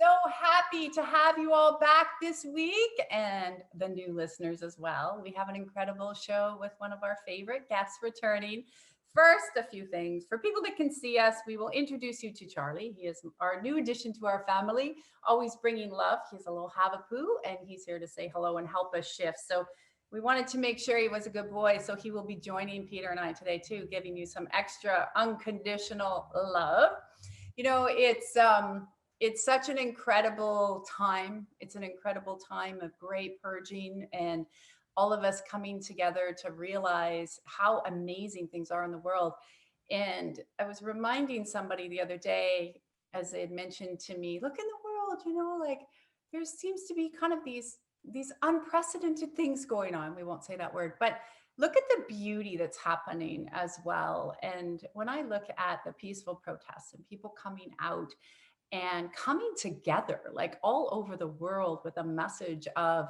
So happy to have you all back this week and the new listeners as well. We have an incredible show with one of our favorite guests returning. First, a few things. For people that can see us, we will introduce you to Charlie. He is our new addition to our family, always bringing love. He's a little Havapoo, and he's here to say hello and help us shift. So we wanted to make sure he was a good boy. So he will be joining Peter and I today too, giving you some extra unconditional love. You know, it's such an incredible time. It's an incredible time of great purging and all of us coming together to realize how amazing things are in the world. And I was reminding somebody the other day, as they had mentioned to me, look in the world, you know, like there seems to be kind of these unprecedented things going on. We won't say that word, but look at the beauty that's happening as well. And when I look at the peaceful protests and people coming out and coming together like all over the world with a message of,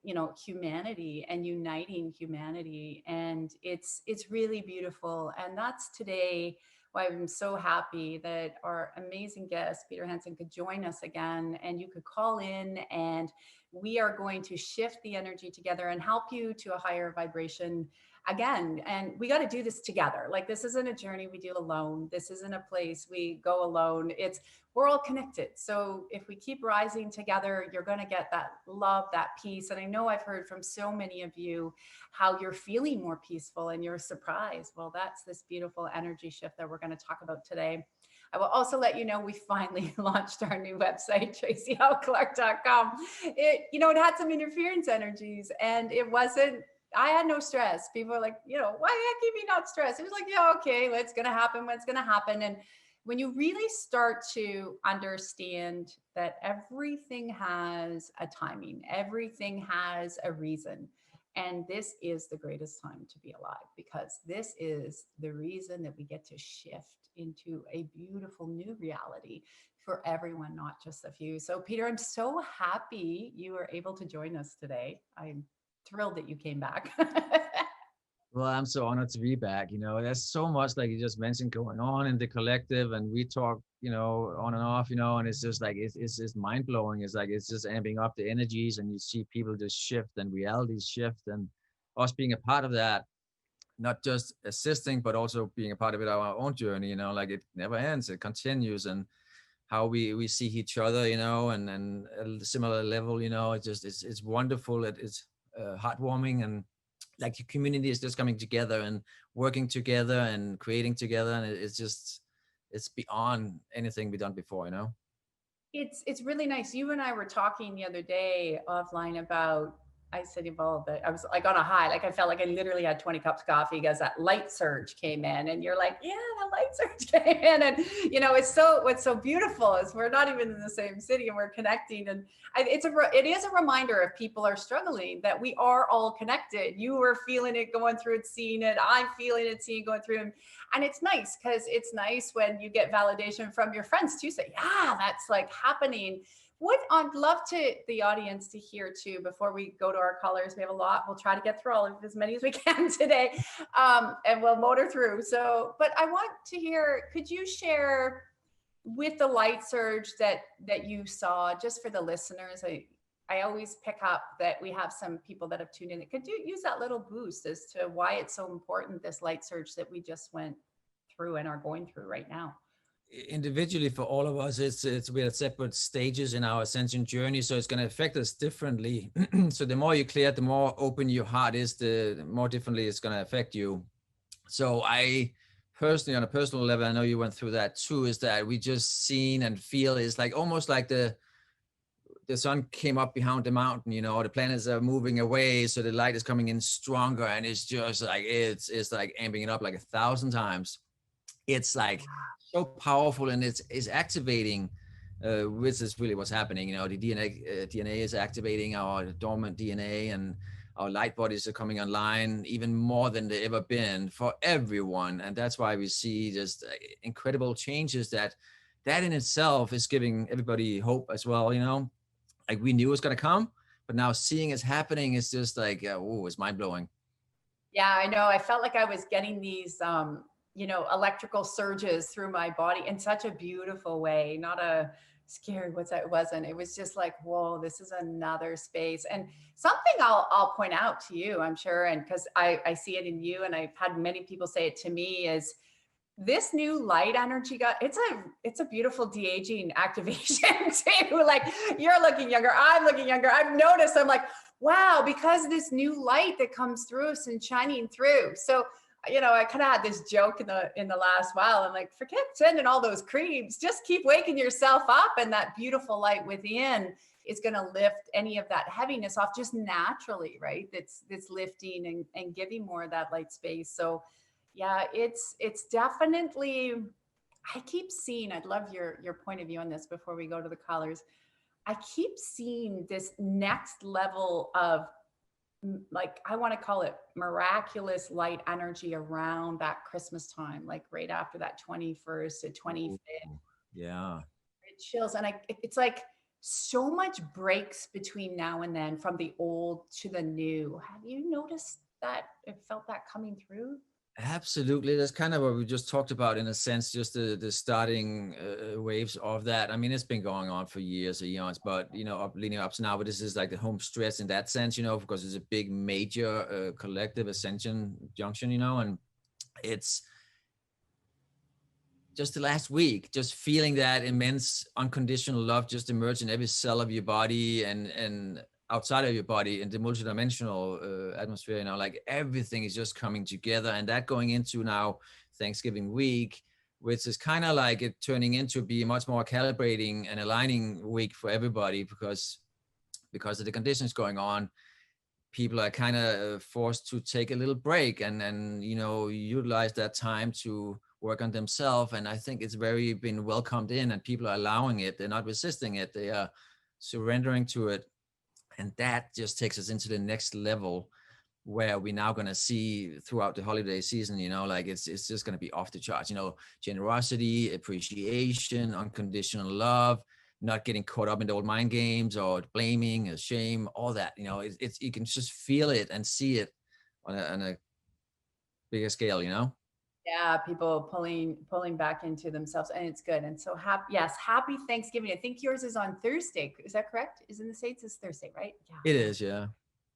you know, humanity and uniting humanity, and it's really beautiful. And that's today why I'm so happy that our amazing guest Peter Hanson could join us again, and you could call in, and we are going to shift the energy together and help you to a higher vibration again. And we got to do this together. Like, this isn't a journey we do alone. This isn't a place we go alone. We're all connected. So if we keep rising together, you're going to get that love, that peace. And I know I've heard from so many of you how you're feeling more peaceful and you're surprised. Well, that's this beautiful energy shift that we're going to talk about today. I will also let you know we finally launched our new website, tracyhclark.com. It had some interference energies, and I had no stress. People are like, why can't you not stressed? It was like, yeah, okay, what's going to happen? What's going to happen? And when you really start to understand that everything has a timing, everything has a reason. And this is the greatest time to be alive, because this is the reason that we get to shift into a beautiful new reality for everyone, not just a few. So Peter, I'm so happy you were able to join us today. I'm thrilled that you came back. Well, I'm so honored to be back. There's so much, like you just mentioned, going on in the collective, and we talk, on and off, and it's just like, it's just mind blowing. It's like, it's just amping up the energies, and you see people just shift and realities shift, and us being a part of that, not just assisting, but also being a part of it, our own journey, like it never ends, it continues. And how we see each other, and a similar level, it's wonderful. It's heartwarming, and like your community is just coming together and working together and creating together, and it's beyond anything we've done before. It's really nice. You and I were talking the other day offline about, I said, evolved, that I was like on a high. Like, I felt like I literally had 20 cups of coffee because that light surge came in, and you're like, yeah, the light surge came in. And, what's so beautiful is we're not even in the same city, and we're connecting. And it is a reminder, if people are struggling, that we are all connected. You were feeling it, going through it, seeing it. I'm feeling it, seeing, going through it. And it's nice, because it's nice when you get validation from your friends too, say, yeah, that's like happening. What I'd love the audience to hear too, before we go to our callers, we have a lot. We'll try to get through as many as we can today, and we'll motor through. So, but I want to hear, could you share with the light surge that you saw, just for the listeners? I always pick up that we have some people that have tuned in. Could you use that little boost as to why it's so important, this light surge that we just went through and are going through right now? Individually, for all of us, we're at separate stages in our ascension journey, so it's going to affect us differently. So the more you clear, the more open your heart is, the more differently it's going to affect you. So I personally, on a personal level, I know you went through that too, is that we just seen and feel is like almost like the sun came up behind the mountain, the planets are moving away, so the light is coming in stronger, and it's just like it's like amping it up like 1,000 times. It's like so powerful, and it's activating, which is really what's happening. You know, the DNA is activating our dormant DNA, and our light bodies are coming online even more than they ever been for everyone. And that's why we see just incredible changes that in itself is giving everybody hope as well. You know, like we knew it was going to come, but now seeing it's happening is just like, oh, it's mind blowing. Yeah, I know. I felt like I was getting these, electrical surges through my body in such a beautiful way, not a scary, what's that? It wasn't. It was just like, whoa, this is another space. And something I'll point out to you, I'm sure, and because I see it in you, and I've had many people say it to me, is this new light energy it's a beautiful de-aging activation too. Like, you're looking younger, I'm looking younger. I've noticed, I'm like, wow, because this new light that comes through us and shining through. So, I kind of had this joke in the last while. I'm like, forget sending all those creams, just keep waking yourself up, and that beautiful light within is going to lift any of that heaviness off just naturally, right? That's lifting and giving more of that light space. So yeah, it's definitely, I keep seeing, I'd love your point of view on this before we go to the colors. I keep seeing this next level of, like, I want to call it miraculous light energy around that Christmas time, like right after that 21st to 25th. Ooh, yeah. It chills. And it's like so much breaks between now and then, from the old to the new. Have you noticed that? It felt that coming through? Absolutely. That's kind of what we just talked about, in a sense, just the starting waves of that. I mean, it's been going on for years or eons, but, leading up to now, but this is like the home stretch in that sense, because it's a big major collective ascension junction, and it's just the last week, just feeling that immense unconditional love just emerge in every cell of your body and outside of your body, in the multidimensional atmosphere, like everything is just coming together. And that going into now Thanksgiving week, which is kind of like it turning into be much more calibrating and aligning week for everybody, because of the conditions going on, people are kind of forced to take a little break and utilize that time to work on themselves. And I think it's very been welcomed in, and people are allowing it. They're not resisting it. They are surrendering to it. And that just takes us into the next level, where we're now going to see throughout the holiday season, like it's just going to be off the charts, generosity, appreciation, unconditional love, not getting caught up in the old mind games or blaming or shame, all that, it's you can just feel it and see it on a bigger scale, Yeah, people pulling back into themselves, and it's good. And so happy Thanksgiving. I think yours is on Thursday. Is that correct? Is in the States, it's Thursday, right? Yeah. It is, yeah.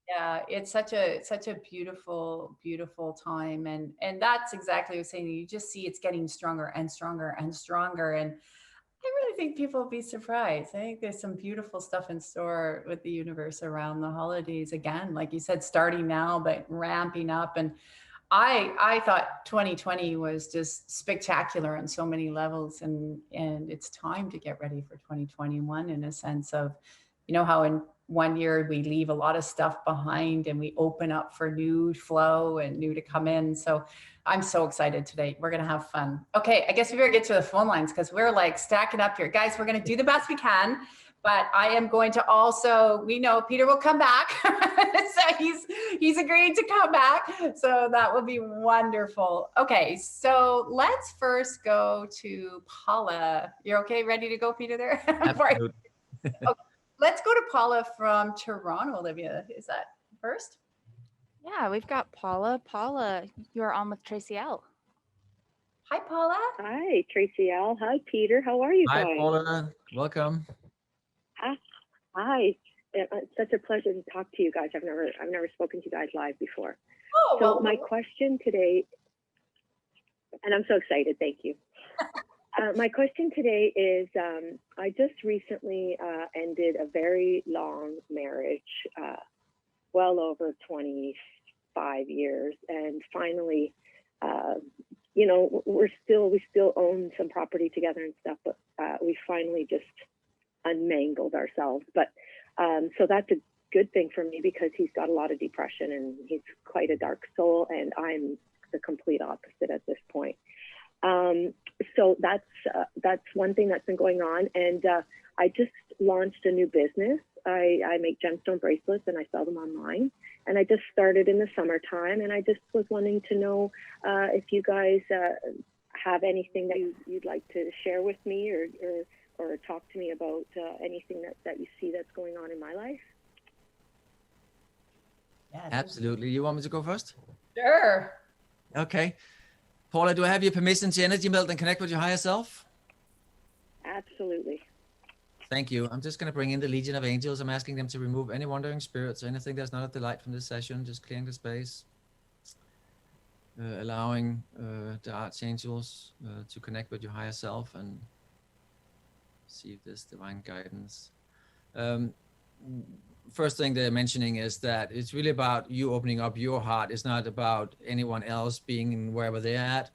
Yeah, it's such a beautiful, beautiful time. And that's exactly what I was saying. You just see it's getting stronger and stronger and stronger. And I really think people will be surprised. I think there's some beautiful stuff in store with the universe around the holidays. Again, like you said, starting now, but ramping up. And I thought 2020 was just spectacular on so many levels, and it's time to get ready for 2021, in a sense of, how in one year we leave a lot of stuff behind and we open up for new flow and new to come in. So I'm so excited today. We're going to have fun. Okay, I guess we better get to the phone lines, because we're like stacking up here. Guys, we're going to do the best we can. But I am going to also, we know Peter will come back. So he's agreed to come back. So that will be wonderful. Okay, so let's first go to Paula. You're okay? Ready to go, Peter, there? Absolutely. Okay, let's go to Paula from Toronto, Olivia. Is that first? Yeah, we've got Paula. Paula, you are on with Tracy L. Hi, Paula. Hi, Tracy L. Hi, Peter. How are you guys? Hi, Paula. Welcome. Hi. It's such a pleasure to talk to you guys. I've never spoken to you guys live before. Oh, So well, my question today, and I'm so excited. Thank you. My question today is, I just recently ended a very long marriage, well over 25 years, and finally, we still own some property together and stuff, but we finally just unmangled ourselves. But so that's a good thing for me, because he's got a lot of depression and he's quite a dark soul, and I'm the complete opposite at this point. So that's one thing that's been going on. And I just launched a new business. I make gemstone bracelets and I sell them online. And I just started in the summertime. And I just was wanting to know if you guys have anything that you'd like to share with me, or talk to me about anything that you see that's going on in my life. Yeah, Absolutely. You want me to go first? sure. Okay. Paula, do I have your permission to energy melt and connect with your higher self? Absolutely. Thank you. I'm just going to bring in the Legion of Angels. I'm asking them to remove any wandering spirits, anything that's not a delight from this session, just clearing the space. Allowing the archangels to connect with your higher self and receive this divine guidance. First thing they're mentioning is that it's really about you opening up your heart. It's not about anyone else being wherever they're at.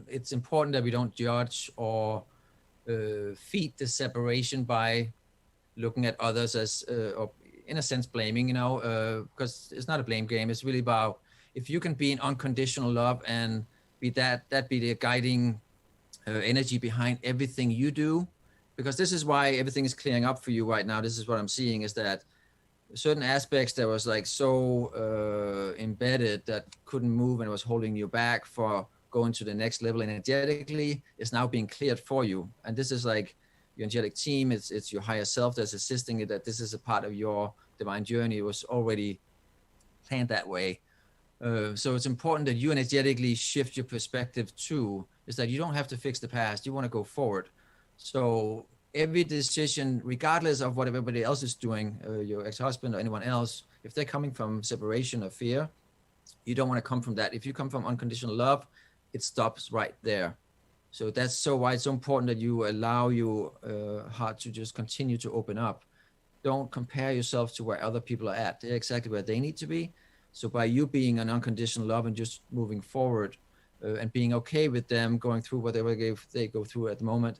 It's important that we don't judge or feed the separation by looking at others as, or in a sense, blaming, because it's not a blame game. It's really about if you can be in unconditional love and be that be the guiding energy behind everything you do. Because this is why everything is clearing up for you right now. This is what I'm seeing, is that certain aspects that was like so embedded that couldn't move and was holding you back for going to the next level energetically is now being cleared for you. And this is like your angelic team. It's your higher self that's assisting it, that this is a part of your divine journey. It was already planned that way. So it's important that you energetically shift your perspective too, is that you don't have to fix the past. You want to go forward. So every decision, regardless of what everybody else is doing, your ex-husband or anyone else, if they're coming from separation or fear, you don't want to come from that. If you come from unconditional love, it stops right there. So that's so why it's so important that you allow your heart to just continue to open up. Don't compare yourself to where other people are at. They're exactly where they need to be. So by you being an unconditional love and just moving forward and being okay with them going through whatever they go through at the moment,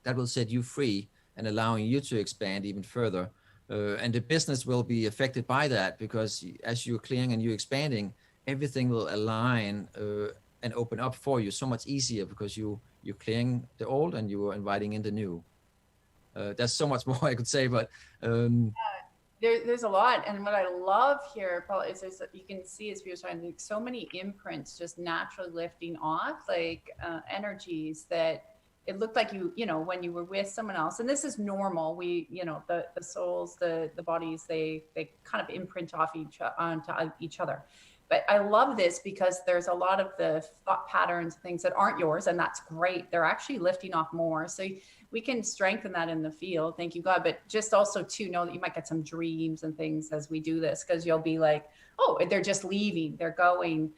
that will set you free and allowing you to expand even further. And the business will be affected by that, because as you're clearing and you're expanding, everything will align and open up for you so much easier, because you're clearing the old and you're inviting in the new. There's so much more I could say, but there's a lot. And what I love here, Paul, is you can see, as we were talking, like so many imprints just naturally lifting off, like energies that it looked like you when you were with someone else. And this is normal. We, the souls, the bodies, they kind of imprint off onto each other. But I love this because there's a lot of the thought patterns, things that aren't yours, and that's great. They're actually lifting off more. So we can strengthen that in the field. Thank you, God. But just also to know that you might get some dreams and things as we do this, because you'll be like, oh, they're just leaving, they're going.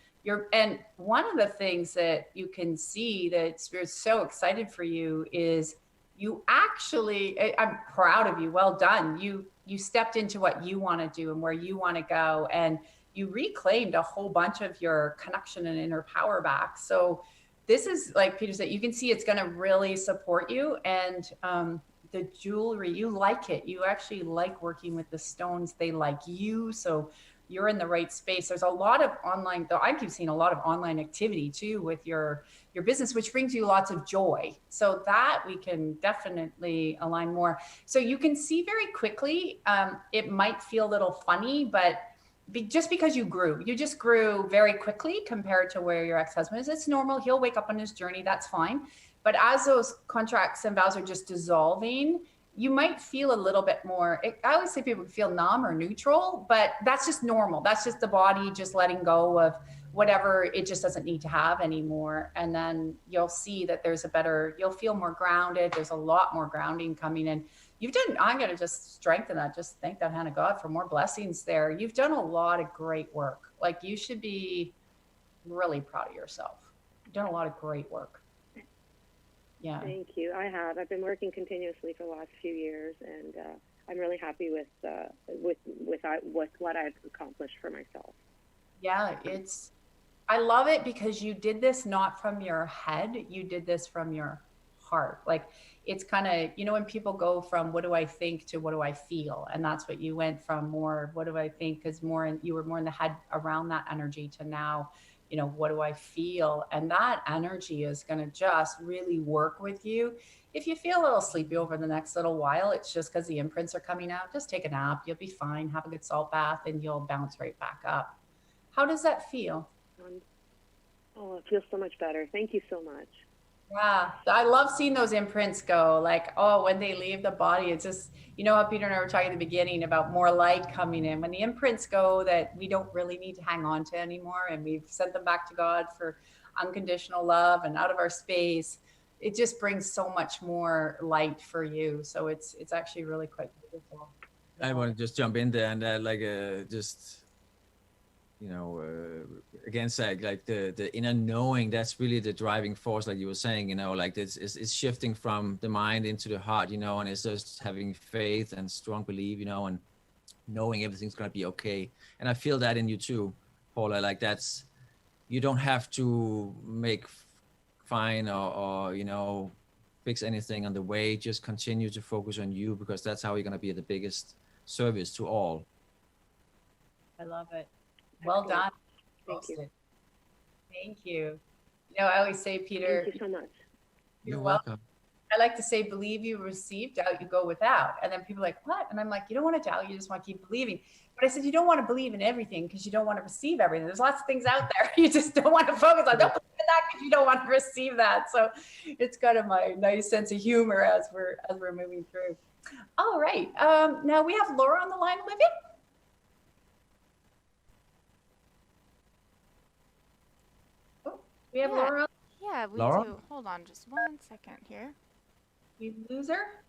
And one of the things that you can see that Spirit's so excited for you is you actually, I'm proud of you. Well done. You stepped into what you want to do and where you want to go. And you reclaimed a whole bunch of your connection and inner power back. So this is, like Peter said, you can see it's going to really support you. And the jewelry, you like it. You actually like working with the stones. They like you. So you're in the right space. There's a lot of online, though I keep seeing a lot of online activity too with your business, which brings you lots of joy. So that we can definitely align more. So you can see very quickly, it might feel a little funny, but just because you just grew very quickly compared to where your ex-husband is. It's normal. He'll wake up on his journey. That's fine. But as those contracts and vows are just dissolving, you might feel a little bit more, I always say people feel numb or neutral, but that's just normal. That's just the body just letting go of whatever it just doesn't need to have anymore. And then you'll see that you'll feel more grounded. There's a lot more grounding coming in. I'm going to just strengthen that. Just thank that hand of God for more blessings there. You've done a lot of great work. Like, you should be really proud of yourself. You've done a lot of great work. Yeah. Thank you. I have. I've been working continuously for the last few years, and I'm really happy with what I've accomplished for myself. Yeah, I love it because you did this not from your head. You did this from your heart. Like, it's kind of, when people go from what do I think to what do I feel, and that's what you went from, more what do I think is more, and you were more in the head around that energy, to now what do I feel? And that energy is going to just really work with you. If you feel a little sleepy over the next little while, it's just because the imprints are coming out. Just take a nap. You'll be fine. Have a good salt bath and you'll bounce right back up. How does that feel? Oh, it feels so much better. Thank you so much. Yeah, I love seeing those imprints go. Like, oh, when they leave the body, it's just, how Peter and I were talking at the beginning about more light coming in. When the imprints go that we don't really need to hang on to anymore, and we've sent them back to God for unconditional love and out of our space, it just brings so much more light for you. So it's actually really quite beautiful. I want to just jump in there and against that, like the inner knowing, that's really the driving force, like you were saying, like it's shifting from the mind into the heart, and it's just having faith and strong belief, and knowing everything's going to be okay. And I feel that in you too, Paula. Like you don't have to make fine or fix anything on the way. Just continue to focus on you, because that's how you're going to be the biggest service to all. I love it. Well done. Thank you. Thank you. I always say, Peter, thank you so much. You're welcome. I like to say, believe you receive, doubt you go without. And then people are like, what? And I'm like, you don't want to doubt, you just want to keep believing. But I said, you don't want to believe in everything because you don't want to receive everything. There's lots of things out there. You just don't want to focus on. Don't believe in that because you don't want to receive that. So it's kind of my nice sense of humor as we're moving through. All right. Now we have Laura on the line, Olivia. We have Laura. Yeah, we Laura? do. Hold on just 1 second here. We lose her.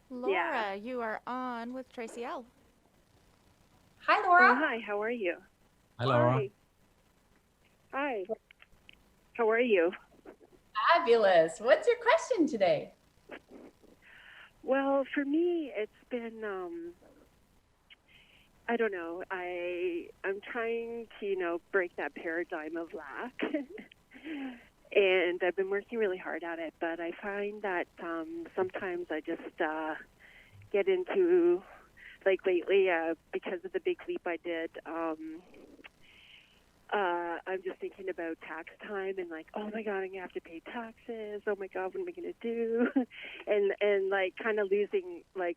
Laura, you are on with Tracy L. Hi, Laura. Oh, hi, how are you? Hi, Laura. Hi. How are you? Fabulous. What's your question today? Well, for me, it's been, I don't know. I'm trying to, break that paradigm of lack. And I've been working really hard at it, but I find that sometimes I just get into, like lately, because of the big leap I did, I'm just thinking about tax time and like, oh my God, I'm gonna have to pay taxes. Oh my God, what am I gonna do? and like kind of losing, like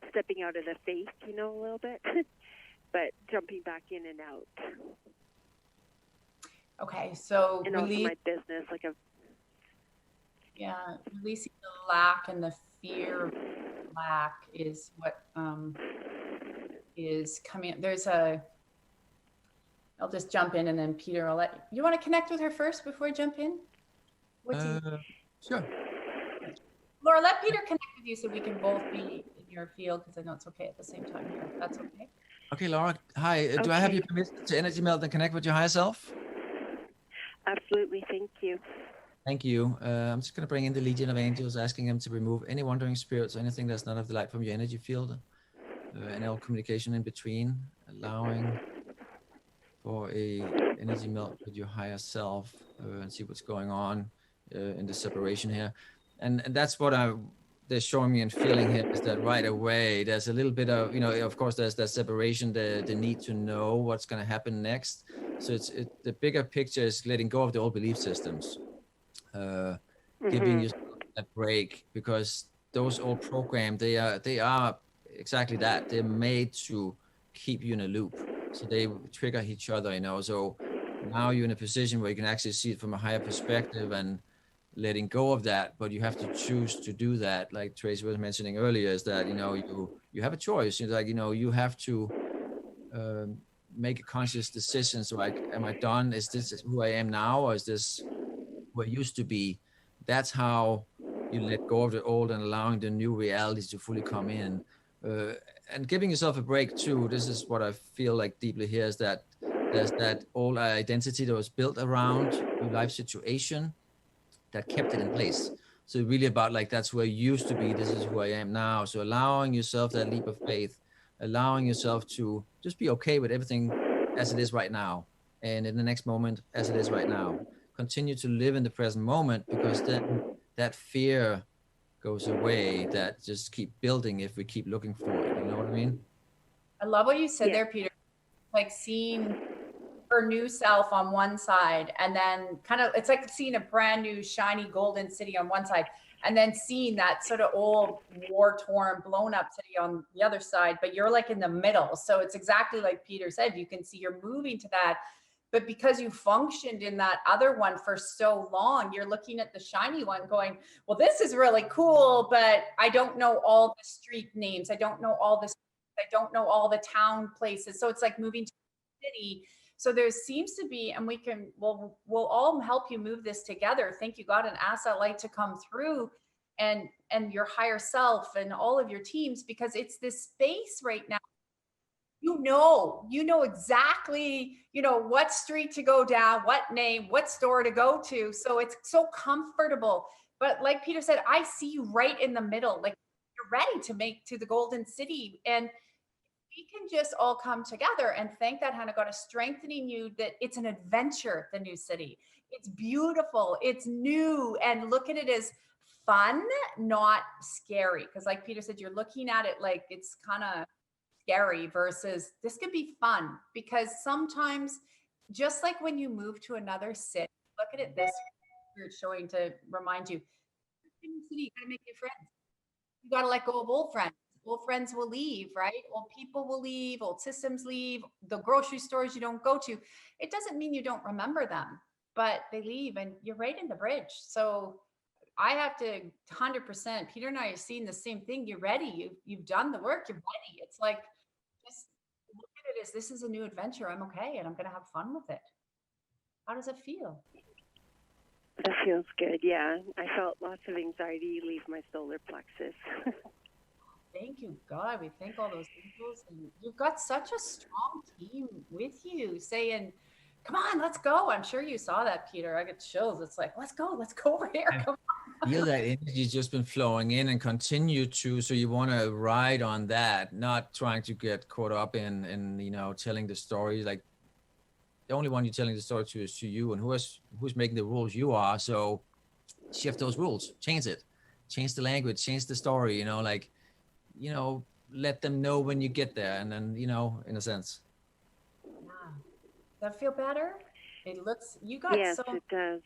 stepping out of the faith, a little bit, but jumping back in and out. Okay, so and also my business, releasing the lack and the fear of lack is what is coming. I'll just jump in, and then Peter, you want to connect with her first before I jump in? Sure. Laura, let Peter connect with you so we can both be in your field, because I know it's okay at the same time here. That's okay. Okay, Laura. Hi. Do I have your permission to energy melt and connect with your higher self? Absolutely. Thank you. Thank you. I'm just going to bring in the Legion of Angels, asking them to remove any wandering spirits or anything that's not of the light from your energy field, and all communication in between, allowing for a energy melt with your higher self, and see what's going on in the separation here. And that's what they're showing me and feeling here, is that right away there's a little bit of, of course there's that separation, the need to know what's going to happen next. So the bigger picture is letting go of the old belief systems, giving yourself a break, because those old programs, they are exactly that. They're made to keep you in a loop. So they trigger each other, So now you're in a position where you can actually see it from a higher perspective and letting go of that. But you have to choose to do that. Like Tracy was mentioning earlier, is that, you have a choice. You have to make a conscious decision. So like, am I done? Is this who I am now? Or is this who I used to be? That's how you let go of the old and allowing the new realities to fully come in. And giving yourself a break too. This is what I feel like deeply here, is that there's that old identity that was built around your life situation that kept it in place. So really about like, that's who I used to be. This is who I am now. So allowing yourself that leap of faith, allowing yourself to just be okay with everything as it is right now. And in the next moment, as it is right now, continue to live in the present moment, because then that fear goes away, that just keep building if we keep looking for it. You know what I mean? I love what you said there, Peter. Like seeing her new self on one side, and then kind of, it's like seeing a brand new shiny golden city on one side, and then seeing that sort of old war-torn blown up city on the other side, but you're like in the middle. So it's exactly like Peter said, you can see you're moving to that, but because you functioned in that other one for so long, you're looking at the shiny one going, well, this is really cool, but I don't know all the street names, I don't know all this, I don't know all the town places. So it's like moving to a city. So there seems to be, and we'll all help you move this together. Thank you, God, an asset light to come through, and your higher self and all of your teams, because it's this space right now. You know exactly, what street to go down, what name, what store to go to. So it's so comfortable. But like Peter said, I see you right in the middle. Like, you're ready to make to the Golden City, and we can just all come together and thank that hand of God is strengthening you, that it's an adventure, the new city. It's beautiful, it's new, and look at it as fun, not scary. Because like Peter said, you're looking at it like it's kind of scary versus this could be fun. Because sometimes, just like when you move to another city, look at it this way, it's showing to remind you, in the city, you gotta make new friends. You gotta let go of old friends. Old friends will leave, right? Old people will leave, old systems leave, the grocery stores you don't go to. It doesn't mean you don't remember them, but they leave and you're right in the bridge. So I have to 100%, Peter and I are seeing the same thing. You're ready. You've done the work. You're ready. It's like, just look at it as this is a new adventure. I'm okay. And I'm going to have fun with it. How does it feel? That feels good. Yeah. I felt lots of anxiety leave my solar plexus. Thank you, God. We thank all those angels. And you've got such a strong team with you saying, come on, let's go. I'm sure you saw that, Peter. I get chills. It's like, let's go over here. Come on. Feel that energy's just been flowing in and continue to, so you want to ride on that, not trying to get caught up in telling the story. Like, the only one you're telling the story to is to you, and who's making the rules? You are. So shift those rules, change it, change the language, change the story, let them know when you get there. And then, in a sense. Yeah. Does that feel better? It looks, you got yes, so. It does.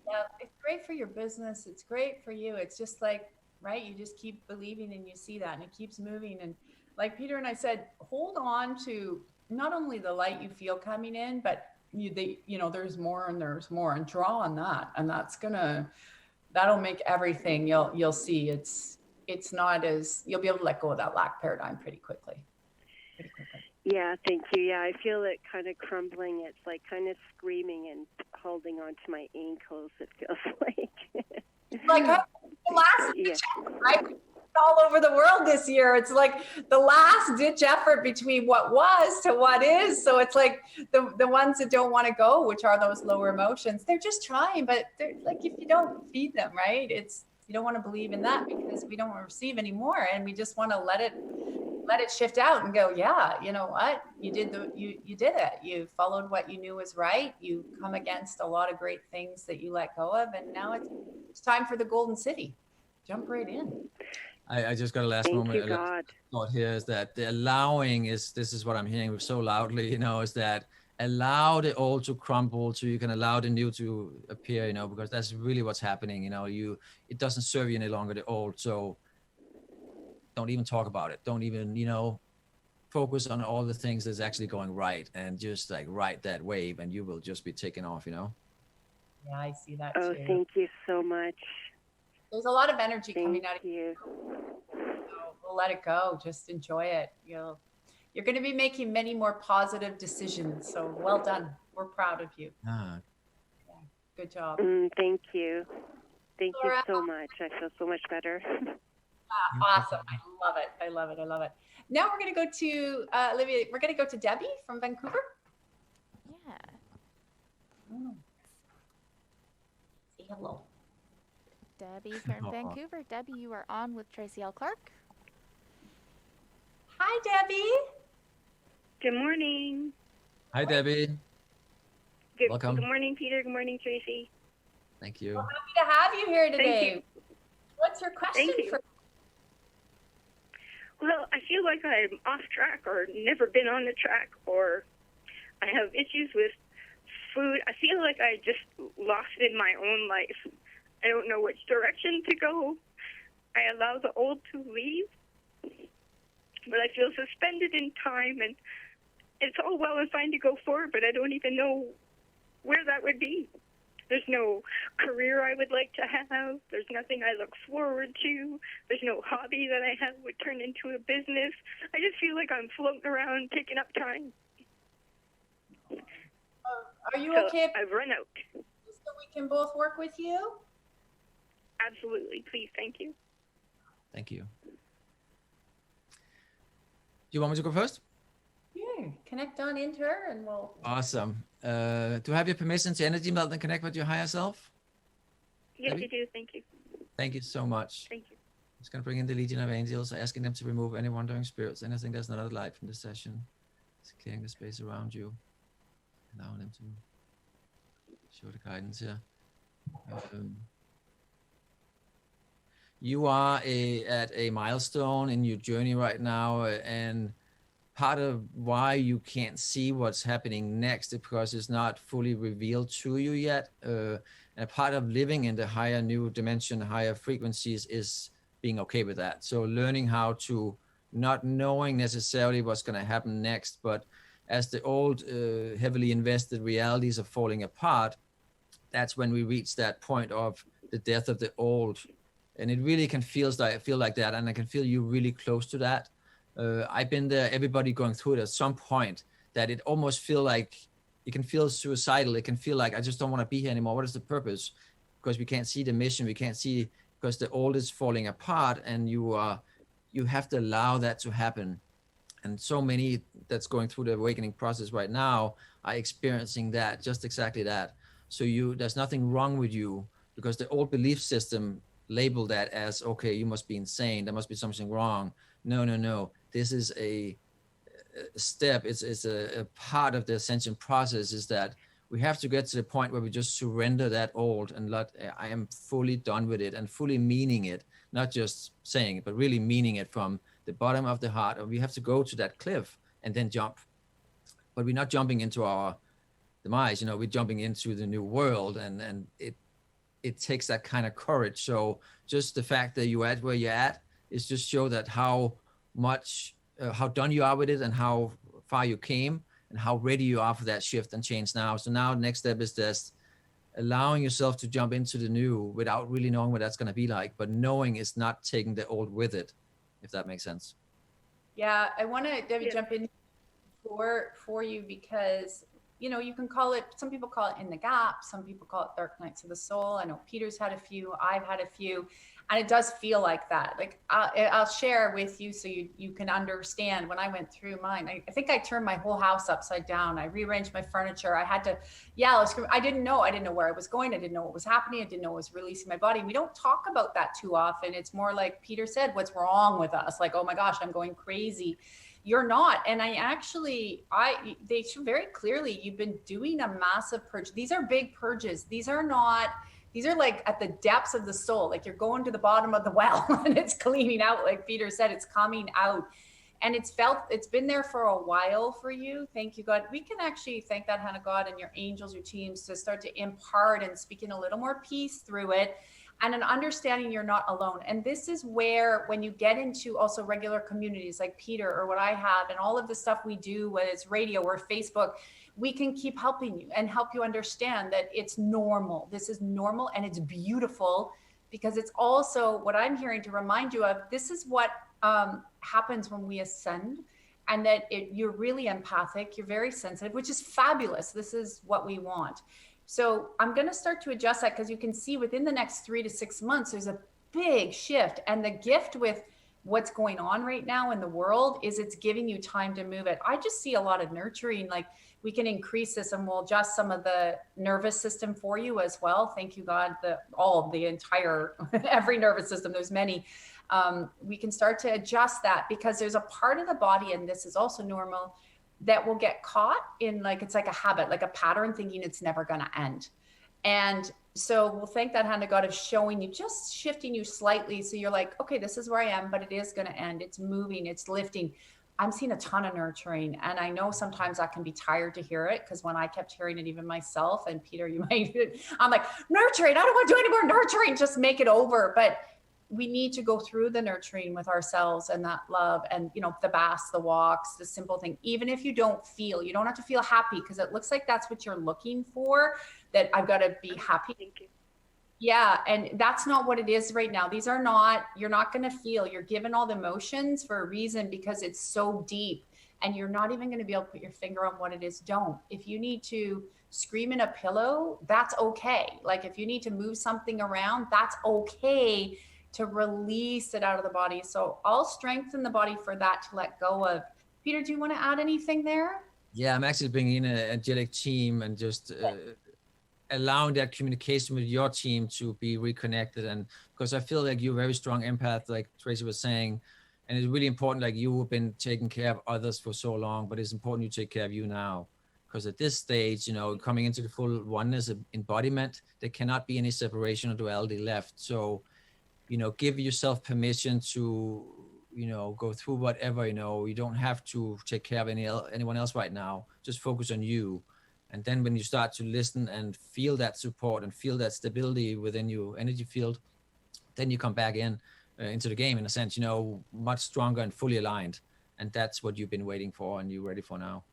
Yeah, it's great for your business. It's great for you. It's just like, right, you just keep believing and you see that and it keeps moving. And like Peter and I said, hold on to not only the light you feel coming in, but there's more and draw on that. And that'll make everything you'll see. It's not as, you'll be able to let go of that lack paradigm pretty quickly. Yeah, thank you. Yeah, I feel it kind of crumbling. It's like kind of screaming and holding on to my ankles, it feels like. Like the last ditch effort, right? All over the world this year. It's like the last ditch effort between what was to what is. So it's like the ones that don't want to go, which are those lower emotions, they're just trying, but they're like, if you don't feed them, right? You don't want to believe in that because we don't want to receive anymore. And we just want to let it shift out and go, yeah, you know what? You did it. You followed what you knew was right. You come against a lot of great things that you let go of. And now it's time for the Golden City. Jump right in. I just got a last Thank moment. You, God. Thought here is that the allowing this is what I'm hearing so loudly, is that allow the old to crumble so you can allow the new to appear, because that's really what's happening. It doesn't serve you any longer, the old. So don't even talk about it. Don't even, focus on all the things that's actually going right, and just like ride that wave, and you will just be taken off, Yeah, I see that too. Oh, thank you so much. There's a lot of energy coming out of you. So we'll let it go. Just enjoy it. You're going to be making many more positive decisions. So well done. We're proud of you. Ah. Yeah, good job. Thank you. Thank you so much. I feel so much better. Awesome. I love it. Now we're going to go to Olivia. We're going to go to Debbie from Vancouver. Yeah. Say hello. Debbie from Vancouver. Debbie, you are on with Tracy L. Clark. Hi, Debbie. Good morning. Hi, Debbie. Welcome. Good morning, Peter. Good morning, Tracy. Thank you. We're happy to have you here today. Thank you. What's your question for? Well, I feel like I'm off track or never been on the track, or I have issues with food. I feel like I just lost in my own life. I don't know which direction to go. I allow the old to leave, but I feel suspended in time, and it's all well and fine to go forward, but I don't even know where that would be. There's no career I would like to have. There's nothing I look forward to. There's no hobby that I have would turn into a business. I just feel like I'm floating around, taking up time. Are you So okay if I've run out. so we can both work with you? Absolutely. Please. Thank you. Thank you. Do you want me to go first? Yeah, connect on into her and we'll. Awesome. Do I have your permission to energy melt and connect with your higher self? Yes, Debbie? you do. Thank you. Thank you so much. Thank you. I'm just going to bring in the Legion of Angels, asking them to remove any wandering spirits, anything that's not alive from this session. Just clearing the space around you, allowing them to show the guidance here. You are at a milestone in your journey right now, and part of why you can't see what's happening next is because it's not fully revealed to you yet. And a part of living in the higher new dimension, higher frequencies, is being okay with that. So learning how to, not knowing necessarily what's going to happen next, but as the old heavily invested realities are falling apart, that's when we reach that point of the death of the old. And it really can feel like that. And I can feel you really close to that. I've been there, everybody going through it at some point, that it almost feel like, it can feel suicidal. It can feel like, I just don't want to be here anymore. What is the purpose? Because we can't see the mission. We can't see, because the old is falling apart, and you have to allow that to happen. And so many that's going through the awakening process right now are experiencing that, just exactly that. So there's nothing wrong with you, because the old belief system labeled that as, okay, you must be insane. There must be something wrong. No. This is a step. It's a part of the ascension process, is that we have to get to the point where we just surrender that old and I am fully done with it, and fully meaning it, not just saying it, but really meaning it from the bottom of the heart. And we have to go to that cliff and then jump. But we're not jumping into our demise, we're jumping into the new world, and it takes that kind of courage. So just the fact that you're at where you're at is just show that how much, how done you are with it, and how far you came, and how ready you are for that shift and change now. So now the next step is just allowing yourself to jump into the new without really knowing what that's going to be like, but knowing it's not taking the old with it, if that makes sense. Yeah, I want to, Debbie, jump in for you, because you can call it, some people call it in the gap, some people call it dark nights of the soul. I know Peter's had a few, I've had a few, and it does feel like that. Like I'll share with you so you can understand. When I went through mine, I think I turned my whole house upside down. I rearranged my furniture. I had to yell, scream. I didn't know where I was going. I didn't know what was happening. I didn't know what was releasing my body. We don't talk about that too often. It's more like Peter said, what's wrong with us? Like, oh my gosh, I'm going crazy. You're not. And they show very clearly, you've been doing a massive purge. These are big purges. These are like at the depths of the soul. Like you're going to the bottom of the well and it's cleaning out. Like Peter said, it's coming out, and it's been there for a while for you. Thank you, God. We can actually thank that hand of God and your angels, your teams, to start to impart and speak in a little more peace through it, and an understanding you're not alone. And this is where, when you get into also regular communities like Peter or what I have, and all of the stuff we do, whether it's radio or Facebook, we can keep helping you and help you understand that it's normal. This is normal, and it's beautiful, because it's also what I'm hearing to remind you of. This is what happens when we ascend, and that you're really empathic, you're very sensitive, which is fabulous. This is what we want. So I'm going to start to adjust that, because you can see within the next 3 to 6 months, there's a big shift. And the gift with what's going on right now in the world is it's giving you time to move it. I just see a lot of nurturing, like we can increase this, and we'll adjust some of the nervous system for you as well. Thank you, God, the entire, every nervous system, there's many. We can start to adjust that, because there's a part of the body, and this is also normal, that will get caught in, like, it's like a habit, like a pattern, thinking it's never going to end. And so we'll thank that hand of God of showing you, just shifting you slightly. So you're like, okay, this is where I am, but it is going to end. It's moving, it's lifting. I'm seeing a ton of nurturing. And I know sometimes I can be tired to hear it, because when I kept hearing it even myself, and Peter, you might, I'm like, nurturing, I don't want to do any more nurturing, just make it over. But we need to go through the nurturing with ourselves and that love, and, you know, the baths, the walks, the simple thing. Even if you don't feel, you don't have to feel happy, because it looks like that's what you're looking for, that I've got to be happy. Thank you. Yeah. And that's not what it is right now. These are not, you're not going to feel, you're given all the emotions for a reason, because it's so deep, and you're not even going to be able to put your finger on what it is. Don't. If you need to scream in a pillow, that's okay. Like if you need to move something around, that's okay, to release it out of the body. So I'll strengthen the body for that to let go of. Peter, do you want to add anything there? Yeah, I'm actually bringing in an angelic team and just allowing that communication with your team to be reconnected. And because I feel like you're a very strong empath, like Tracy was saying, and it's really important, like you have been taking care of others for so long, but it's important you take care of you now. Because at this stage, you know, coming into the full oneness of embodiment, there cannot be any separation or duality left. So, you know, give yourself permission to, you know, go through whatever, you know, you don't have to take care of anyone else right now. Just focus on you. And then when you start to listen and feel that support and feel that stability within your energy field, then you come back into the game, in a sense, you know, much stronger and fully aligned. And that's what you've been waiting for and you're ready for now.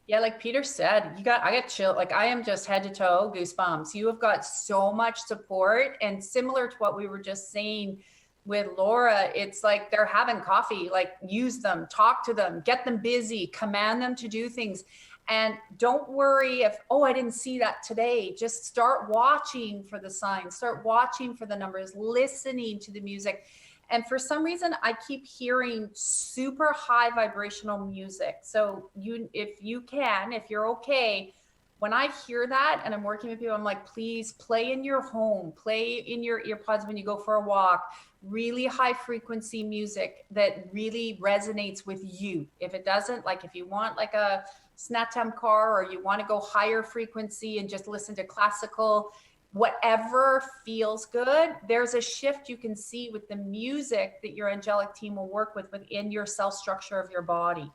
Yeah, like Peter said, I got chill. Like I am just head to toe goosebumps. You have got so much support, and similar to what we were just saying with Laura, it's like they're having coffee, like use them, talk to them, get them busy, command them to do things. And don't worry if, oh, I didn't see that today. Just start watching for the signs, start watching for the numbers, listening to the music. And for some reason, I keep hearing super high vibrational music. So if you're okay, when I hear that and I'm working with people, I'm like, please play in your home, play in your earpods when you go for a walk, really high frequency music that really resonates with you. If it doesn't, like if you want like a Snatam car, or you want to go higher frequency and just listen to classical, whatever feels good, there's a shift you can see with the music that your angelic team will work with within your cell structure of your body.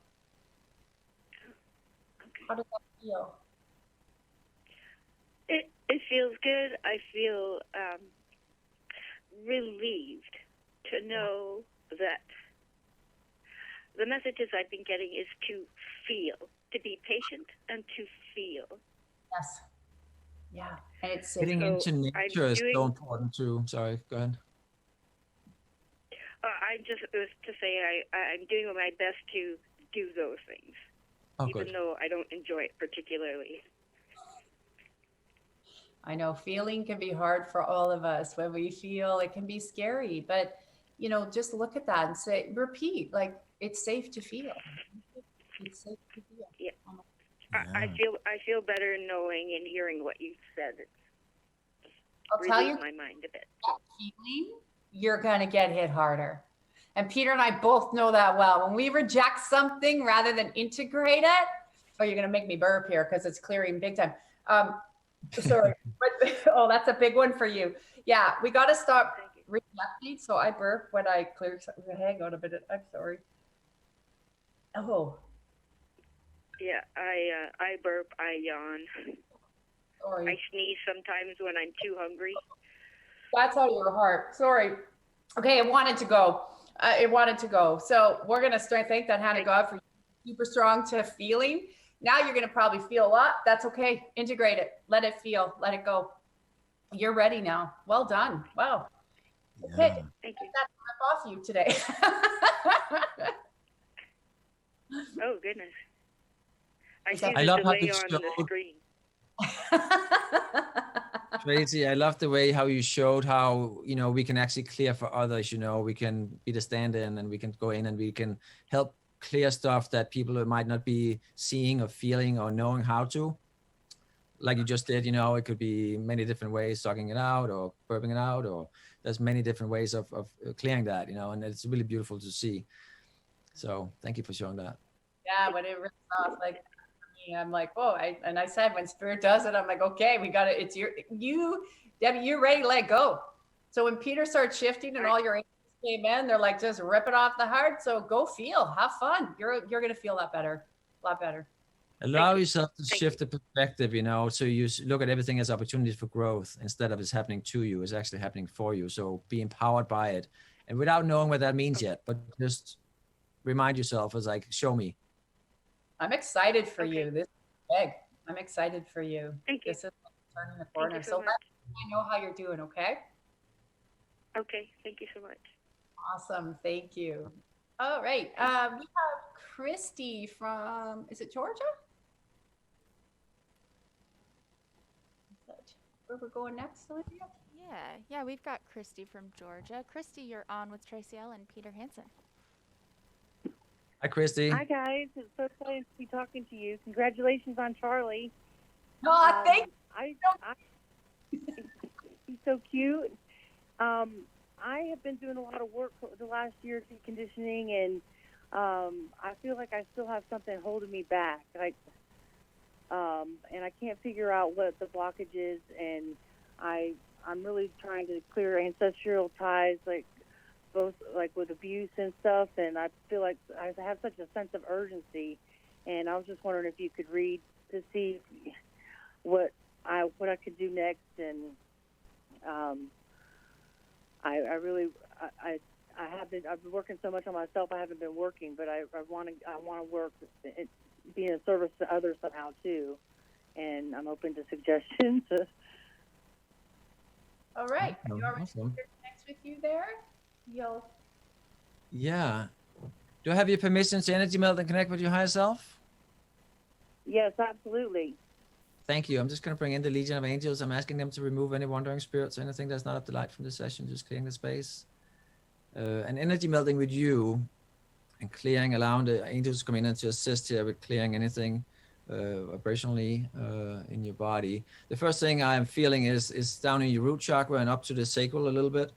How does that feel? It feels good. I feel relieved to know that the messages I've been getting is to feel, to be patient and to feel. Yes. Yeah. And it's Getting into nature is so important too. Sorry, go ahead. I just was to say I'm doing my best to do those things, even though I don't enjoy it particularly. I know feeling can be hard for all of us. When we feel, it can be scary, but you know, just look at that and say, repeat, like it's safe to feel. It's safe to feel. Yeah. I feel better knowing and hearing what you said. I'll tell you, my mind a bit. Feeling, you're gonna get hit harder. And Peter and I both know that well. When we reject something rather than integrate it, oh, you're gonna make me burp here because it's clearing big time. Sorry, but, oh, that's a big one for you. Yeah, we got to stop rejecting. So I burp when I clear. Hang on a minute. I'm sorry. Oh. Yeah, I burp. I yawn. Sorry. I sneeze sometimes when I'm too hungry. That's out of your heart. Sorry. Okay, it wanted to go. So we're gonna thank that hand of God for super strong to feeling. Now you're going to probably feel a lot. That's okay. Integrate it. Let it feel. Let it go. You're ready now. Well done. Wow. Yeah. Okay. Thank you. That's off you today. Oh, goodness. I love how delay you on the screen. Tracy, I love the way how you showed how, you know, we can actually clear for others, you know, we can be the stand-in and we can go in and we can help clear stuff that people might not be seeing or feeling or knowing how to, like you just did. You know, it could be many different ways, sucking it out or burping it out, or there's many different ways of clearing that, you know, and it's really beautiful to see. So thank you for showing that. Yeah, when it rips off, like me, I'm like, oh, I said when Spirit does it, I'm like, okay, we got it. It's you, Debbie, you're ready to let go. So when Peter starts shifting and all your angels came in, they're like, just rip it off the heart. So go feel, have fun. You're gonna feel that better, a lot better. Allow yourself to Thank shift the perspective, so you look at everything as opportunities for growth instead of it's happening to you, it's actually happening for you. So be empowered by it. And without knowing what that means yet, but just remind yourself as like, show me. I'm excited for Okay. you. This is big. I'm excited for you. Thank you. This is turning the Thank corner. you So so let much. I know how you're doing, okay? Okay, thank you so much. Awesome. Thank you. All right. We have Christy from, is it Georgia? Is that where we're going next, Olivia? Yeah, we've got Christy from Georgia. Christy, you're on with Tracy L. and Peter Hanson. Hi, Christy. Hi guys, it's so exciting to be talking to you. Congratulations on Charlie. Oh, thank He's so cute. I have been doing a lot of work the last year deconditioning, and I feel like I still have something holding me back. And I can't figure out what the blockage is, and I'm really trying to clear ancestral ties, like both like with abuse and stuff, and I feel like I have such a sense of urgency, and I was just wondering if you could read to see what I could do next, and I've been working so much on myself. I haven't been working, but I want to work, be in service to others somehow too, and I'm open to suggestions. All right. Awesome, You already awesome. next with you there? You'll Yeah. Do I have your permission to energy meld and connect with your higher self? Yes, absolutely. Thank you. I'm just going to bring in the Legion of Angels. I'm asking them to remove any wandering spirits, anything that's not of the light from the session, just clearing the space. And energy melding with you and clearing, allowing the angels to come in and to assist here with clearing anything vibrationally in your body. The first thing I'm feeling is down in your root chakra and up to the sacral a little bit.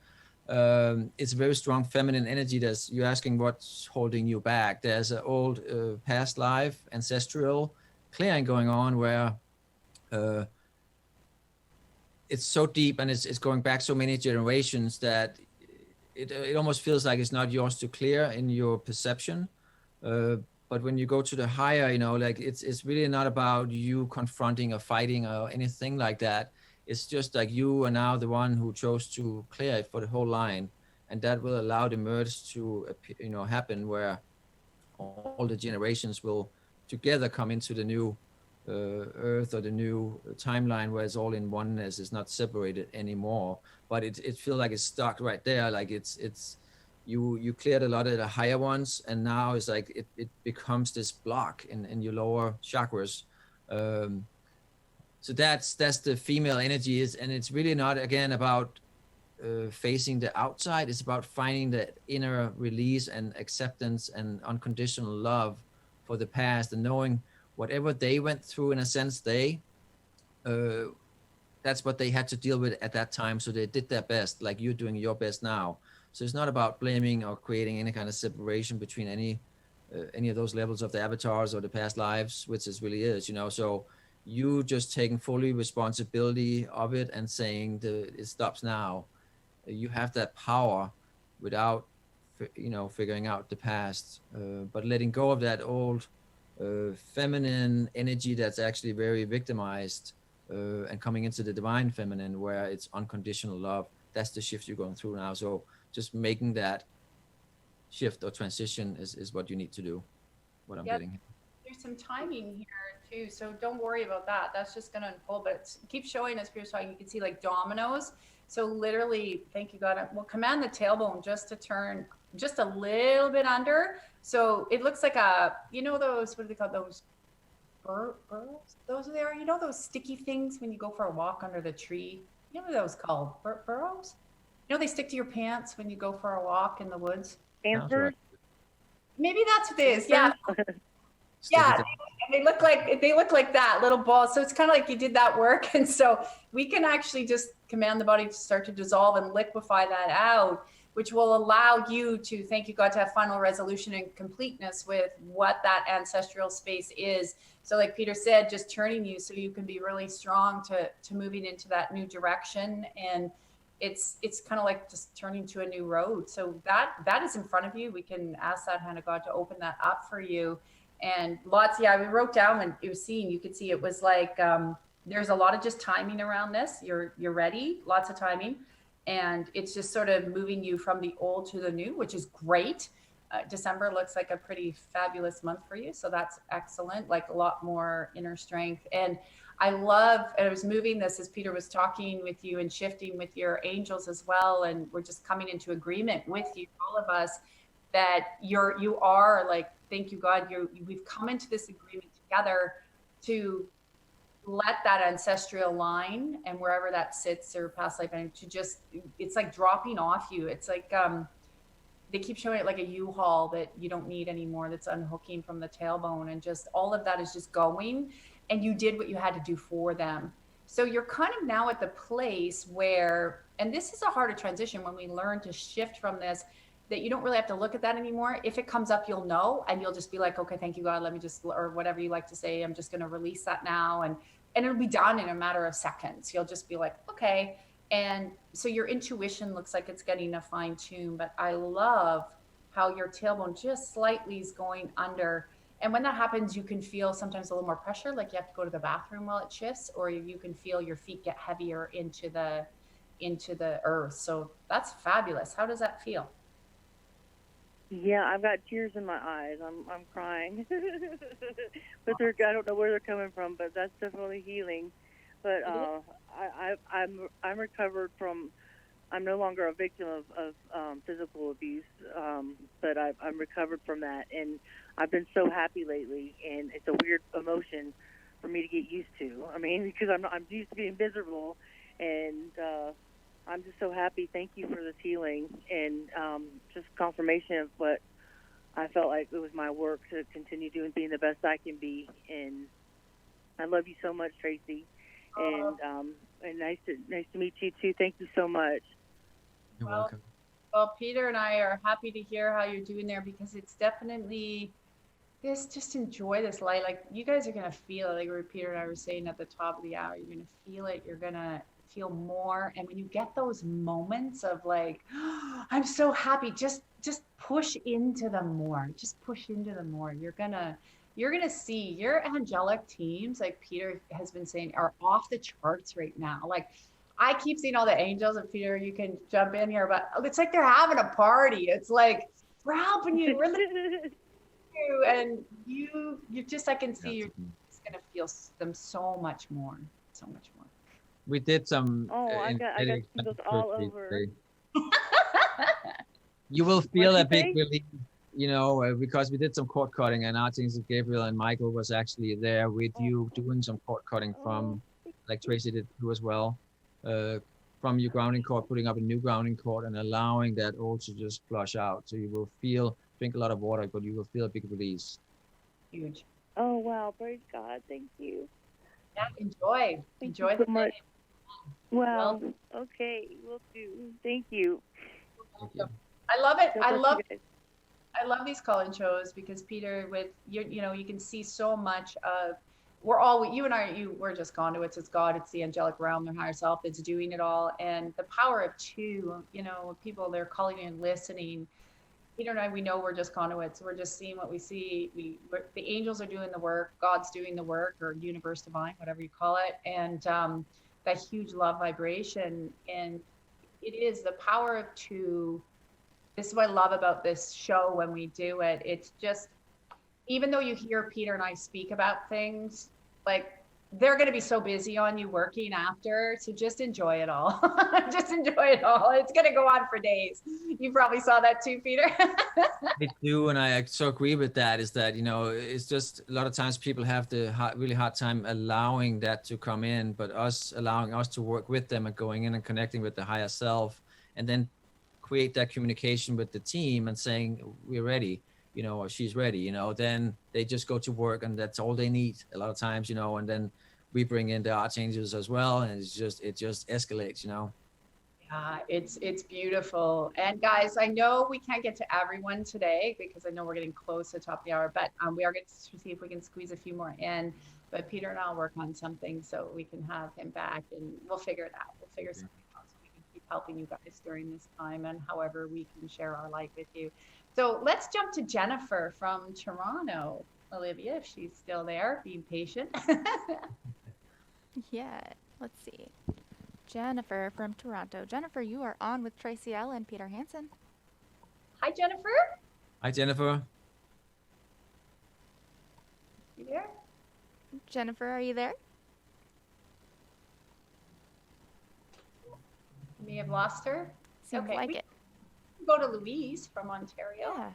It's a very strong feminine energy. You're asking what's holding you back. There's an old past life, ancestral clearing going on where it's so deep and it's going back so many generations that it almost feels like it's not yours to clear in your perception. But when you go to the higher, like it's really not about you confronting or fighting or anything like that. It's just like you are now the one who chose to clear it for the whole line, and that will allow the merge to happen where all the generations will together come into the new earth or the new timeline where it's all in oneness. It's not separated anymore, but it feels like it's stuck right there. Like it's you cleared a lot of the higher ones, and now it's like it becomes this block in your lower chakras. So that's the female energy and it's really not again about facing the outside. It's about finding the inner release and acceptance and unconditional love for the past, and knowing whatever they went through, in a sense, that's what they had to deal with at that time. So they did their best, like you're doing your best now. So it's not about blaming or creating any kind of separation between any of those levels of the avatars or the past lives, which it really is, So you just taking fully responsibility of it and saying it stops now. You have that power without, figuring out the past, but letting go of that old feminine energy that's actually very victimized and coming into the divine feminine where it's unconditional love. That's the shift you're going through now. So just making that shift or transition is what you need to do, what I'm getting. There's some timing here too, so don't worry about that. That's just going to unfold, but keep showing us, Pierce, you can see like dominoes. So literally, thank you, God. We'll command the tailbone just to turn just a little bit under. So it looks like those, what do they call those? Burrows? Those are those sticky things when you go for a walk under the tree? You know what those called? Burrows? They stick to your pants when you go for a walk in the woods. Answers? Maybe that's what it is. Yeah. Yeah, and they look like that, little balls. So it's kind of like you did that work. And so we can actually just command the body to start to dissolve and liquefy that out, which will allow you to, thank you, God, to have final resolution and completeness with what that ancestral space is. So like Peter said, just turning you so you can be really strong to moving into that new direction. And it's kind of like just turning to a new road. So that is in front of you. We can ask that hand of God to open that up for you. And lots, yeah, we wrote down when it was seen, you could see it was like there's a lot of just timing around this. You're ready, lots of timing. And it's just sort of moving you from the old to the new, which is great. December looks like a pretty fabulous month for you. So that's excellent, like a lot more inner strength. And I love, and I was moving this as Peter was talking with you and shifting with your angels as well. And we're just coming into agreement with you, all of us, that you are like, thank you, God, we've come into this agreement together to let that ancestral line and wherever that sits or past life, and to just, it's like dropping off you. It's like, they keep showing it like a U-Haul that you don't need anymore, that's unhooking from the tailbone, and just all of that is just going, and you did what you had to do for them. So you're kind of now at the place where, and this is a harder transition when we learn to shift from this, that you don't really have to look at that anymore. If it comes up, you'll know, and you'll just be like, okay, thank you, God, let me just, or whatever you like to say, I'm just going to release that now. And it'll be done in a matter of seconds. You'll just be like, okay. And so your intuition looks like it's getting a fine tune, but I love how your tailbone just slightly is going under. And when that happens, you can feel sometimes a little more pressure, like you have to go to the bathroom while it shifts, or you can feel your feet get heavier into the earth. So that's fabulous. How does that feel? Yeah, I've got tears in my eyes. I'm crying, but I don't know where they're coming from. But that's definitely healing. But I'm recovered from. I'm no longer a victim of physical abuse, but I'm recovered from that, and I've been so happy lately. And it's a weird emotion for me to get used to. I mean, because I'm used to being miserable, and I'm just so happy. Thank you for this healing and just confirmation of what I felt like it was my work to continue being the best I can be. And I love you so much, Tracy. And nice to meet you too. Thank you so much. You're welcome. Well, Peter and I are happy to hear how you're doing there, because it's definitely this. Just enjoy this light. Like, you guys are gonna feel it. Like Peter and I were saying at the top of the hour, you're gonna feel it. You're gonna feel more. And when you get those moments of like, oh, I'm so happy, just push into them more. Just push into them more. You're gonna see your angelic teams, like Peter has been saying, are off the charts right now. Like, I keep seeing all the angels, and Peter, you can jump in here, but it's like they're having a party. It's like, we're helping you, we're listening to you, and you just, I can see you're just gonna feel them so much more. We did some. I got tingles all over. You will feel a big think? relief, because we did some cord cutting, and Archangel Gabriel and Michael was actually there with you doing some cord cutting from, like Tracy did too as well, from your grounding cord, putting up a new grounding cord and allowing that all to just flush out. So you will drink a lot of water, but you will feel a big release. Huge. Oh, wow. Praise God. Thank you. Yeah, enjoy Thank you so much. Well, okay, will do. Thank you. Thank you. I love it. God bless you guys. I love these call-in shows, because Peter, with you can see so much of, we're just conduits. It's God, it's the angelic realm, their higher self that's doing it all. And the power of two, people, they're calling in, listening. Peter and I, we know we're just conduits. We're just seeing what we see. The angels are doing the work, God's doing the work, or universe divine, whatever you call it. And that huge love vibration. And it is the power of two. This is what I love about this show when we do it. It's just, even though you hear Peter and I speak about things, like, they're going to be so busy on you working after. So just enjoy it all. Just enjoy it all. It's going to go on for days. You probably saw that too, Peter. I do, and I so agree with that, is that, it's just a lot of times people have the really hard time allowing that to come in, but allowing us to work with them and going in and connecting with the higher self, and then create that communication with the team and saying, we're ready, or she's ready, then they just go to work, and that's all they need a lot of times, and then we bring in the archangels as well, and it just escalates, Yeah, it's beautiful. And guys, I know we can't get to everyone today, because I know we're getting close to the top of the hour, but we are going to see if we can squeeze a few more in. But Peter and I'll work on something so we can have him back, and we'll figure it out. We'll figure something out so we can keep helping you guys during this time and however we can share our light with you. So let's jump to Jennifer from Toronto. Olivia, if she's still there, being patient. Yeah, let's see. Jennifer from Toronto. Jennifer, you are on with Tracy L. and Peter Hanson. Hi, Jennifer. Hi, Jennifer. You there? Jennifer, are you there? You may have lost her. Seems Okay, like we it. can go to Louise from Ontario. Yeah.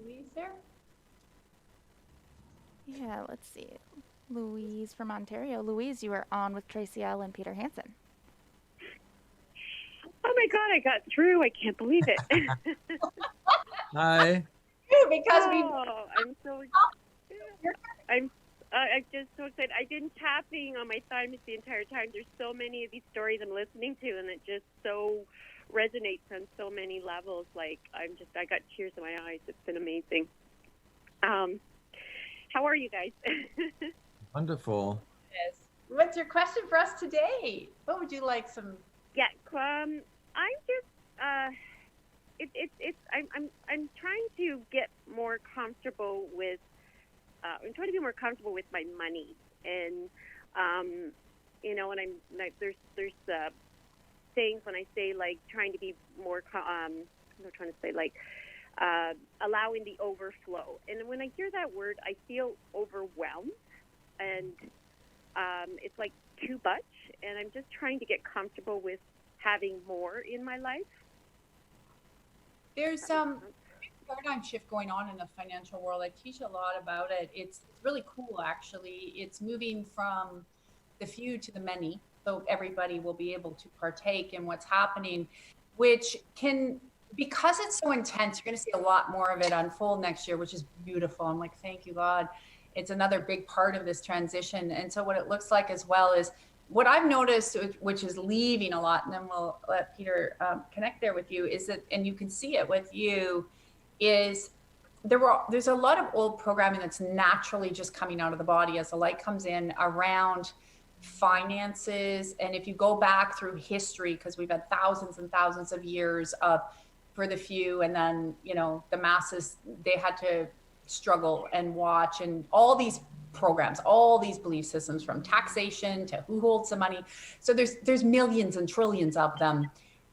Louise there? Yeah, let's see. Louise from Ontario. Louise, you are on with Tracy L. and Peter Hanson. Oh my God, I got through. I can't believe it. Hi. Because we I'm so I'm just so excited. I've been tapping on my thymus the entire time. There's so many of these stories I'm listening to, and it just so resonates on so many levels. Like I got tears in my eyes. It's been amazing. How are you guys? Wonderful. Yes. What's your question for us today? What would you like some? Yeah, I'm just I'm trying to get more comfortable with I'm trying to be more comfortable with my money, and you know, and I'm like there's things when I say like trying to be more I'm trying to say like allowing the overflow, and when I hear that word I feel overwhelmed, and it's like too much, and I'm just trying to get comfortable with having more in my life. There's some paradigm shift going on in the financial world. I teach a lot about it. It's really cool, actually. It's moving from the few to the many, so everybody will be able to partake in what's happening, which can, because it's so intense, you're going to see a lot more of it unfold next year, which is beautiful. I'm like, thank you, God. It's another big part of this transition. And so what it looks like as well is what I've noticed, which is leaving a lot, and then we'll let Peter connect there with you, is that, and you can see it with you, is there's a lot of old programming that's naturally just coming out of the body as the light comes in around finances. And if you go back through history, because we've had thousands and thousands of years of for the few, and then, you know, the masses, they had to struggle and watch, and all these programs, all these belief systems, from taxation to who holds the money. So there's millions and trillions of them.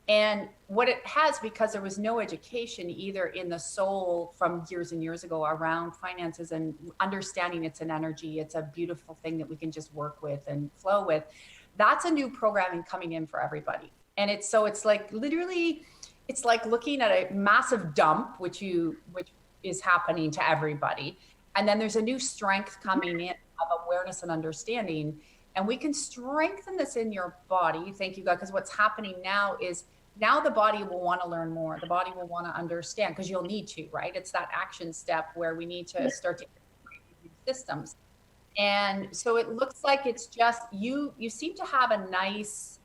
And what it has, because there was no education either in the soul from years and years ago around finances and understanding it's an energy, it's a beautiful thing that we can just work with and flow with. That's a new programming coming in for everybody. And it's like literally, it's like looking at a massive dump, which is happening to everybody. And then there's a new strength coming in of awareness and understanding. And we can strengthen this in your body. Thank you, God. Because what's happening now is now the body will want to learn more. The body will want to understand, because you'll need to, right? It's that action step where we need to start to integrate these systems. And so it looks like it's just you seem to have a nice,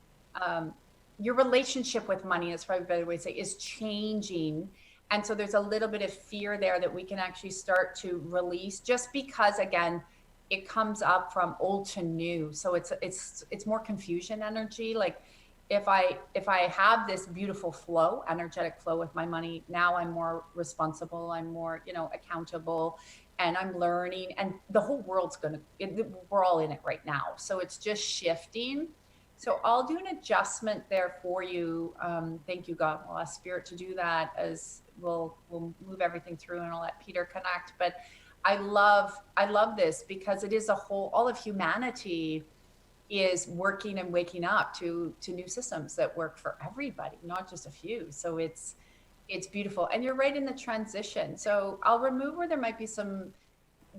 your relationship with money, is probably a better way to say, is changing. And so there's a little bit of fear there that we can actually start to release, just because, again, it comes up from old to new. So it's more confusion energy. Like if I have this beautiful flow, energetic flow with my money, now I'm more responsible, I'm more, accountable, and I'm learning, and the whole world's we're all in it right now. So it's just shifting. So I'll do an adjustment there for you. Thank you, God. We'll ask Spirit to do that, as we'll move everything through, and I'll let Peter connect. But I love this, because it is all of humanity is working and waking up to new systems that work for everybody, not just a few. So it's beautiful. And you're right in the transition. So I'll remove where there might be some,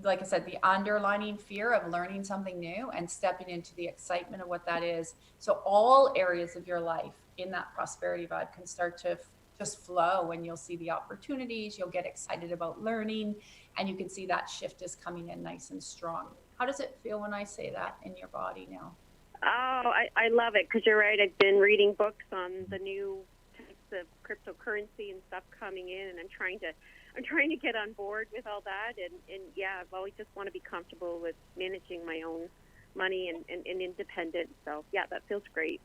like I said, the underlining fear of learning something new and stepping into the excitement of what that is. So all areas of your life in that prosperity vibe can start to just flow, and you'll see the opportunities, you'll get excited about learning, and you can see that shift is coming in nice and strong. How does it feel when I say that in your body now? Oh, I love it, because you're right. I've been reading books on the new types of cryptocurrency and stuff coming in, and I'm trying to I'm trying to get on board with all that, and yeah, I've always just want to be comfortable with managing my own money and independent. So yeah, that feels great.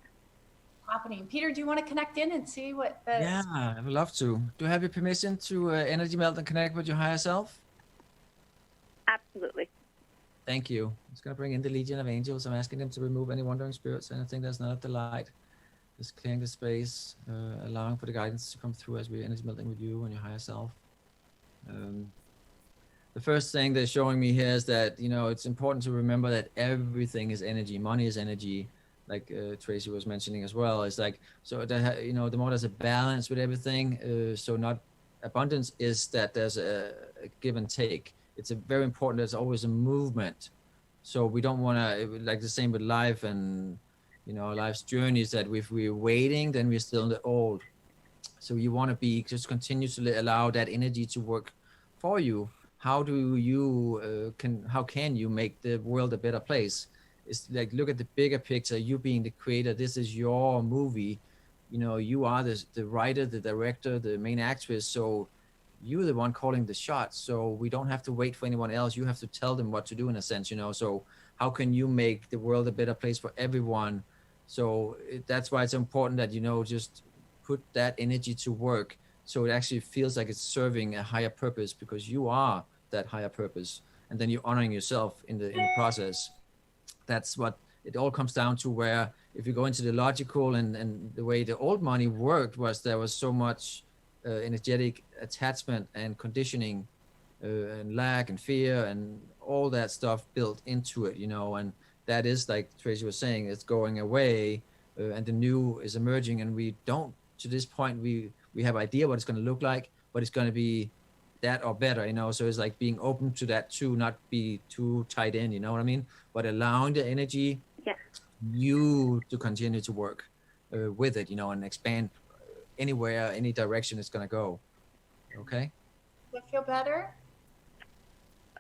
Happening. Peter, do you want to connect in and see what the Yeah, I would love to. Do you have your permission to energy melt and connect with your higher self? Absolutely. Thank you. I'm just going to bring in the Legion of Angels. I'm asking them to remove any wandering spirits, anything that's not of the light. Just clearing the space, allowing for the guidance to come through as we're energy melting with you and your higher self. The first thing they're showing me here is that, you know, it's important to remember that everything is energy. Money is energy, like Tracy was mentioning as well. It's like, so that, you know, the more there's a balance with everything, so not abundance is that there's a give and take. It's a very important, there's always a movement. So we don't want to, like the same with life and, you know, life's journey is that if we're waiting, then we're still in the old. So you want to be, just continue to allow that energy to work for you. How do you, how can you make the world a better place? It's like, look at the bigger picture, you being the creator, this is your movie. You know, you are the writer, the director, the main actress. So you're the one calling the shots. So we don't have to wait for anyone else. You have to tell them what to do in a sense, you know. So how can you make the world a better place for everyone? So that's why it's important that, you know, just put that energy to work. So it actually feels like it's serving a higher purpose because you are that higher purpose. And then you're honoring yourself in the process. That's what it all comes down to, where if you go into the logical and the way the old money worked was there was so much energetic attachment and conditioning and lack and fear and all that stuff built into it, you know, and that is, like Tracy was saying, it's going away and the new is emerging, and we don't, to this point, we have idea what it's going to look like, but it's going to be that or better, you know. So it's like being open to that too, not be too tied in, you know what I mean, but allowing the energy, you to continue to work with it, you know, and expand anywhere, any direction it's going to go. Okay, does it feel better?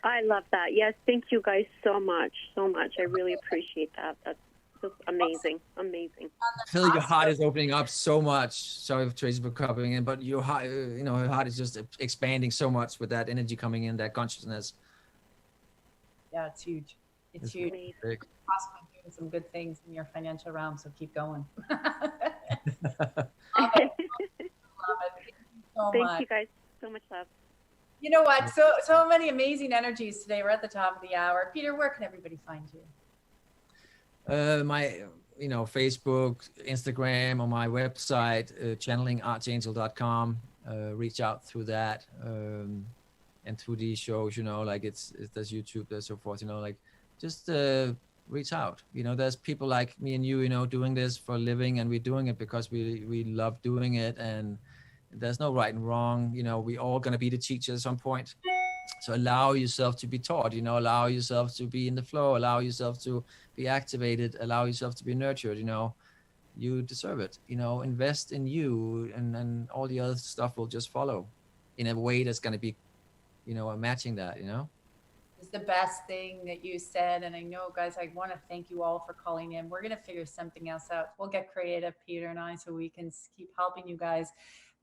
I love that. Yes, thank you guys so much. I really appreciate that. That's just amazing. I feel your heart is opening up so much. Sorry, Tracy, for covering in, but your heart, you know, her heart is just expanding so much with that energy coming in, that consciousness. Yeah, it's huge. It's huge. Big. Possibly doing some good things in your financial realm, so keep going. Thank you guys so much, love. You know what? So many amazing energies today. We're at the top of the hour. Peter, where can everybody find you? My, you know, Facebook, Instagram, or my website, channelingarchangel.com. Reach out through that, and through these shows, you know, like there's YouTube, there's so forth, you know, like just reach out. You know, there's people like me and you know, doing this for a living, and we're doing it because we love doing it, and there's no right and wrong. You know, we all gonna be the teacher at some point. So allow yourself to be taught, you know, allow yourself to be in the flow, allow yourself to be activated, allow yourself to be nurtured, you know, you deserve it, you know, invest in you, and all the other stuff will just follow in a way that's going to be, you know, matching that, you know. It's the best thing that you said. And I know, guys, I want to thank you all for calling in. We're going to figure something else out. We'll get creative, Peter and I, so we can keep helping you guys.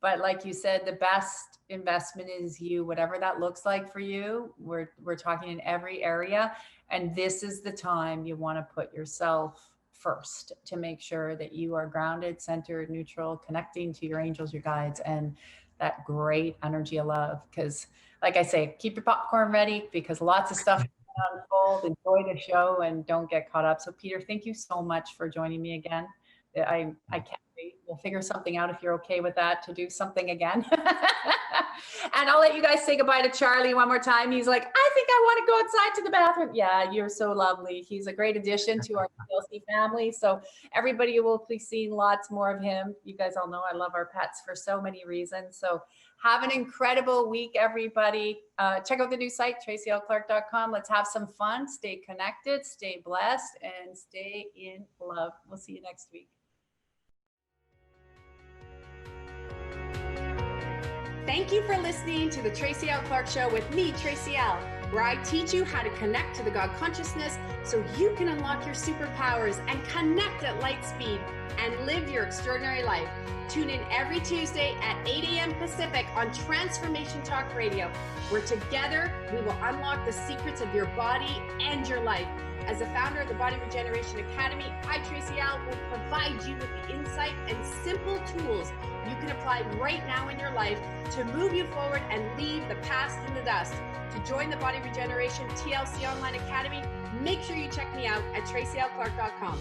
But like you said, the best investment is you, whatever that looks like for you. We're talking in every area. And this is the time you want to put yourself first to make sure that you are grounded, centered, neutral, connecting to your angels, your guides, and that great energy of love. Because like I say, keep your popcorn ready because lots of stuff will unfold. Enjoy the show and don't get caught up. So Peter, thank you so much for joining me again. I can't wait. We'll figure something out if you're okay with that, to do something again. And I'll let you guys say goodbye to Charlie one more time. He's like, I think I want to go outside to the bathroom. Yeah, you're so lovely. He's a great addition to our TLC family. So everybody will be seeing lots more of him. You guys all know I love our pets for so many reasons. So have an incredible week, everybody. Check out the new site, tracylclark.com. Let's have some fun. Stay connected, stay blessed, and stay in love. We'll see you next week. Thank you for listening to the Tracy L. Clark Show with me, Tracy L. where I teach you how to connect to the God consciousness so you can unlock your superpowers and connect at light speed and live your extraordinary life. Tune in every Tuesday at 8 a.m. Pacific on Transformation Talk Radio, where together we will unlock the secrets of your body and your life. As the founder of the Body Regeneration Academy, I, Tracy Al, will provide you with the insight and simple tools you can apply right now in your life to move you forward and leave the past in the dust. To join the Body Regeneration TLC Online Academy, make sure you check me out at tracyalclark.com.